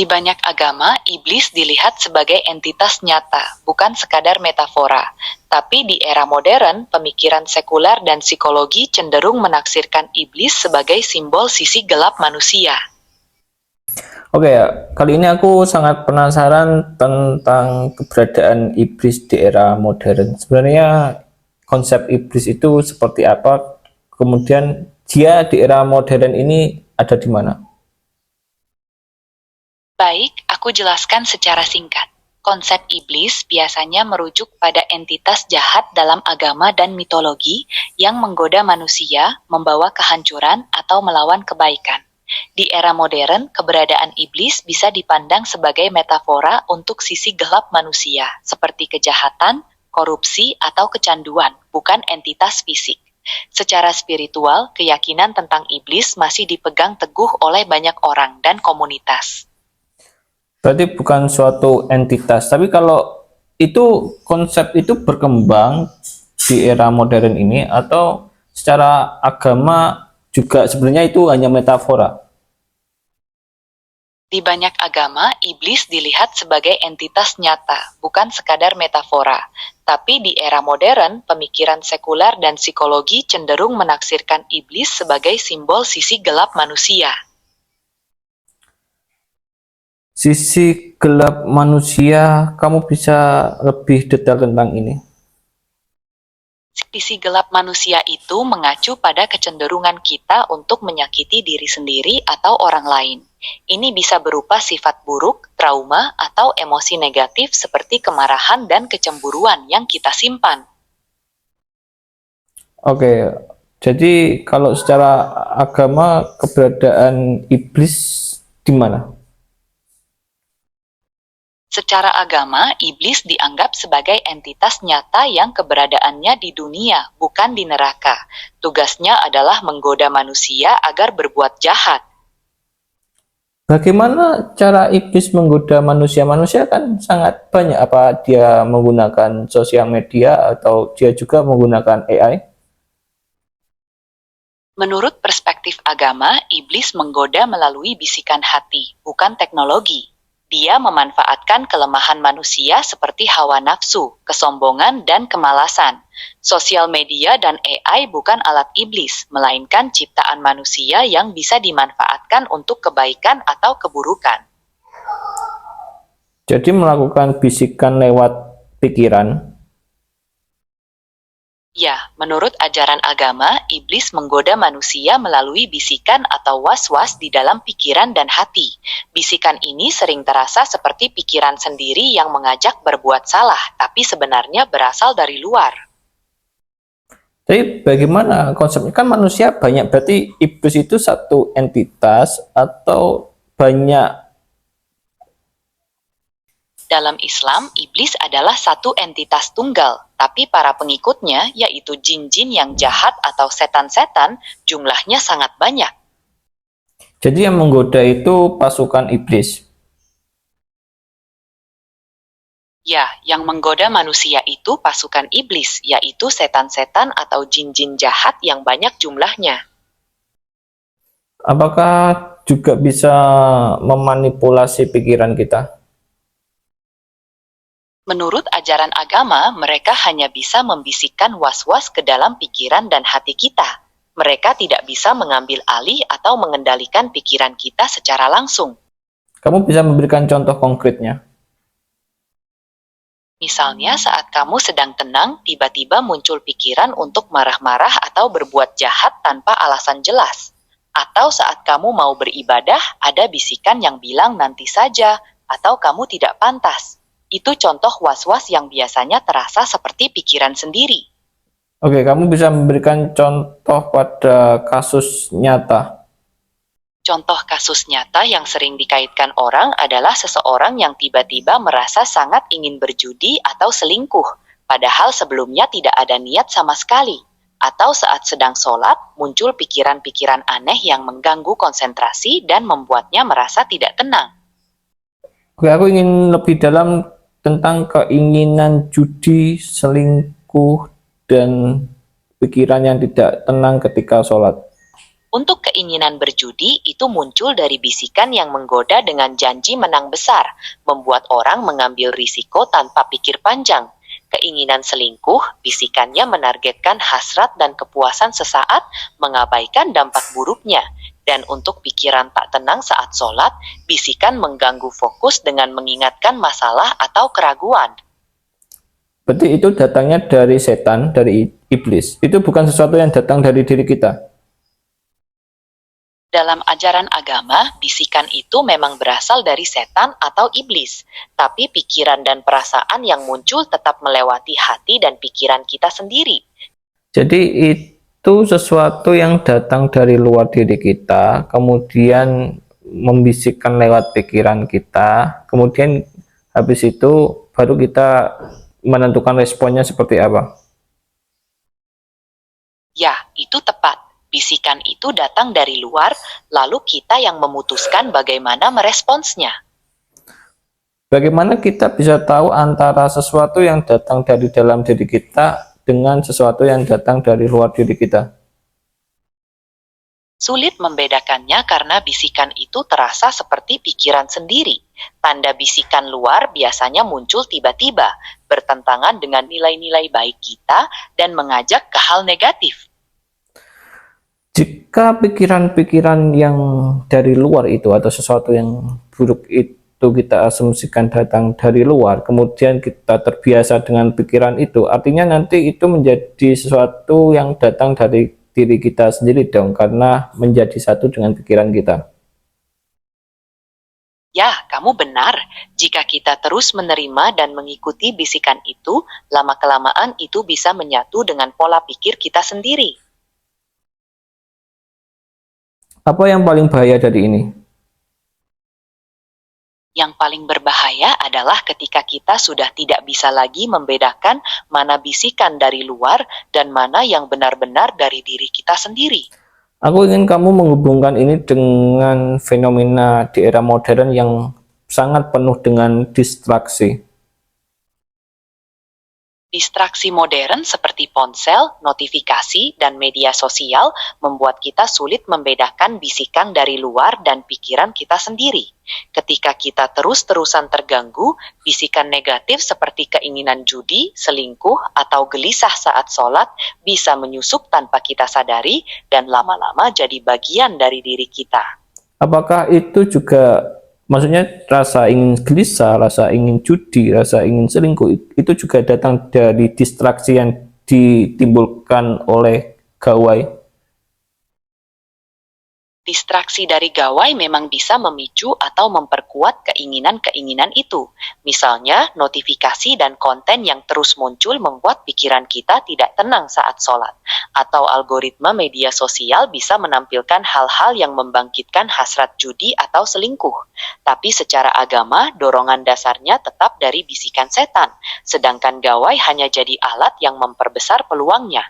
Di banyak agama, iblis dilihat sebagai entitas nyata, bukan sekadar metafora. Tapi di era modern, pemikiran sekuler dan psikologi cenderung menaksirkan iblis sebagai simbol sisi gelap manusia. Oke ya, kali ini aku sangat penasaran tentang keberadaan iblis di era modern. Sebenarnya konsep iblis itu seperti apa? Kemudian dia di era modern ini ada di mana? Baik, aku jelaskan secara singkat. Konsep iblis biasanya merujuk pada entitas jahat dalam agama dan mitologi yang menggoda manusia, membawa kehancuran, atau melawan kebaikan. Di era modern, keberadaan iblis bisa dipandang sebagai metafora untuk sisi gelap manusia, seperti kejahatan, korupsi, atau kecanduan, bukan entitas fisik. Secara spiritual, keyakinan tentang iblis masih dipegang teguh oleh banyak orang dan komunitas. Berarti bukan suatu entitas, tapi kalau itu konsep itu berkembang di era modern ini atau secara agama juga sebenarnya itu hanya metafora. Di banyak agama, iblis dilihat sebagai entitas nyata, bukan sekadar metafora. Tapi di era modern, pemikiran sekuler dan psikologi cenderung menaksirkan iblis sebagai simbol sisi gelap manusia. Sisi gelap manusia, kamu bisa lebih detail tentang ini? Sisi gelap manusia itu mengacu pada kecenderungan kita untuk menyakiti diri sendiri atau orang lain. Ini bisa berupa sifat buruk, trauma, atau emosi negatif seperti kemarahan dan kecemburuan yang kita simpan. Oke, jadi kalau secara agama keberadaan iblis di mana? Secara agama, iblis dianggap sebagai entitas nyata yang keberadaannya di dunia, bukan di neraka. Tugasnya adalah menggoda manusia agar berbuat jahat. Bagaimana cara iblis menggoda manusia? Manusia kan sangat banyak. Apa dia menggunakan sosial media atau dia juga menggunakan AI? Menurut perspektif agama, iblis menggoda melalui bisikan hati, bukan teknologi. Dia memanfaatkan kelemahan manusia seperti hawa nafsu, kesombongan, dan kemalasan. Sosial media dan AI bukan alat iblis, melainkan ciptaan manusia yang bisa dimanfaatkan untuk kebaikan atau keburukan. Jadi melakukan bisikan lewat pikiran. Ya, menurut ajaran agama, iblis menggoda manusia melalui bisikan atau was-was di dalam pikiran dan hati. Bisikan ini sering terasa seperti pikiran sendiri yang mengajak berbuat salah, tapi sebenarnya berasal dari luar. Jadi bagaimana konsepnya? Kan manusia banyak, berarti iblis itu satu entitas atau banyak? Dalam Islam, iblis adalah satu entitas tunggal, tapi para pengikutnya, yaitu jin-jin yang jahat atau setan-setan, jumlahnya sangat banyak. Jadi yang menggoda itu pasukan iblis. Ya, yang menggoda manusia itu pasukan iblis, yaitu setan-setan atau jin-jin jahat yang banyak jumlahnya. Apakah juga bisa memanipulasi pikiran kita? Menurut ajaran agama, mereka hanya bisa membisikkan was-was ke dalam pikiran dan hati kita. Mereka tidak bisa mengambil alih atau mengendalikan pikiran kita secara langsung. Kamu bisa memberikan contoh konkretnya? Misalnya saat kamu sedang tenang, tiba-tiba muncul pikiran untuk marah-marah atau berbuat jahat tanpa alasan jelas. Atau saat kamu mau beribadah, ada bisikan yang bilang nanti saja, atau kamu tidak pantas. Itu contoh was-was yang biasanya terasa seperti pikiran sendiri. Oke, kamu bisa memberikan contoh pada kasus nyata. Contoh kasus nyata yang sering dikaitkan orang adalah seseorang yang tiba-tiba merasa sangat ingin berjudi atau selingkuh, padahal sebelumnya tidak ada niat sama sekali. Atau saat sedang sholat, muncul pikiran-pikiran aneh yang mengganggu konsentrasi dan membuatnya merasa tidak tenang. Oke, aku ingin lebih dalam tentang keinginan judi, selingkuh, dan pikiran yang tidak tenang ketika sholat. Untuk keinginan berjudi itu muncul dari bisikan yang menggoda dengan janji menang besar, membuat orang mengambil risiko tanpa pikir panjang. Keinginan selingkuh, bisikannya menargetkan hasrat dan kepuasan sesaat, mengabaikan dampak buruknya. Dan untuk pikiran tak tenang saat sholat, bisikan mengganggu fokus dengan mengingatkan masalah atau keraguan. Berarti itu datangnya dari setan, dari iblis. Itu bukan sesuatu yang datang dari diri kita. Dalam ajaran agama, bisikan itu memang berasal dari setan atau iblis, tapi pikiran dan perasaan yang muncul tetap melewati hati dan pikiran kita sendiri. Jadi itu sesuatu yang datang dari luar diri kita, kemudian membisikkan lewat pikiran kita, kemudian habis itu baru kita menentukan responnya seperti apa. Ya, itu tepat. Bisikan itu datang dari luar, lalu kita yang memutuskan bagaimana meresponsnya. Bagaimana kita bisa tahu antara sesuatu yang datang dari dalam diri kita dengan sesuatu yang datang dari luar diri kita? Sulit membedakannya karena bisikan itu terasa seperti pikiran sendiri. Tanda bisikan luar biasanya muncul tiba-tiba, bertentangan dengan nilai-nilai baik kita dan mengajak ke hal negatif. Jika pikiran-pikiran yang dari luar itu atau sesuatu yang buruk itu kita asumsikan datang dari luar, kemudian kita terbiasa dengan pikiran itu, artinya nanti itu menjadi sesuatu yang datang dari diri kita sendiri dong, karena menjadi satu dengan pikiran kita. Ya, kamu benar. Jika kita terus menerima dan mengikuti bisikan itu, lama-kelamaan itu bisa menyatu dengan pola pikir kita sendiri. Apa yang paling bahaya dari ini? Yang paling berbahaya adalah ketika kita sudah tidak bisa lagi membedakan mana bisikan dari luar dan mana yang benar-benar dari diri kita sendiri. Aku ingin kamu menghubungkan ini dengan fenomena di era modern yang sangat penuh dengan distraksi. Distraksi modern seperti ponsel, notifikasi, dan media sosial membuat kita sulit membedakan bisikan dari luar dan pikiran kita sendiri. Ketika kita terus-terusan terganggu, bisikan negatif seperti keinginan judi, selingkuh, atau gelisah saat sholat bisa menyusup tanpa kita sadari dan lama-lama jadi bagian dari diri kita. Apakah itu juga, maksudnya rasa ingin gelisah, rasa ingin judi, rasa ingin selingkuh, itu juga datang dari distraksi yang ditimbulkan oleh gawai? Distraksi dari gawai memang bisa memicu atau memperkuat keinginan-keinginan itu. Misalnya, notifikasi dan konten yang terus muncul membuat pikiran kita tidak tenang saat sholat. Atau algoritma media sosial bisa menampilkan hal-hal yang membangkitkan hasrat judi atau selingkuh. Tapi secara agama, dorongan dasarnya tetap dari bisikan setan. Sedangkan gawai hanya jadi alat yang memperbesar peluangnya.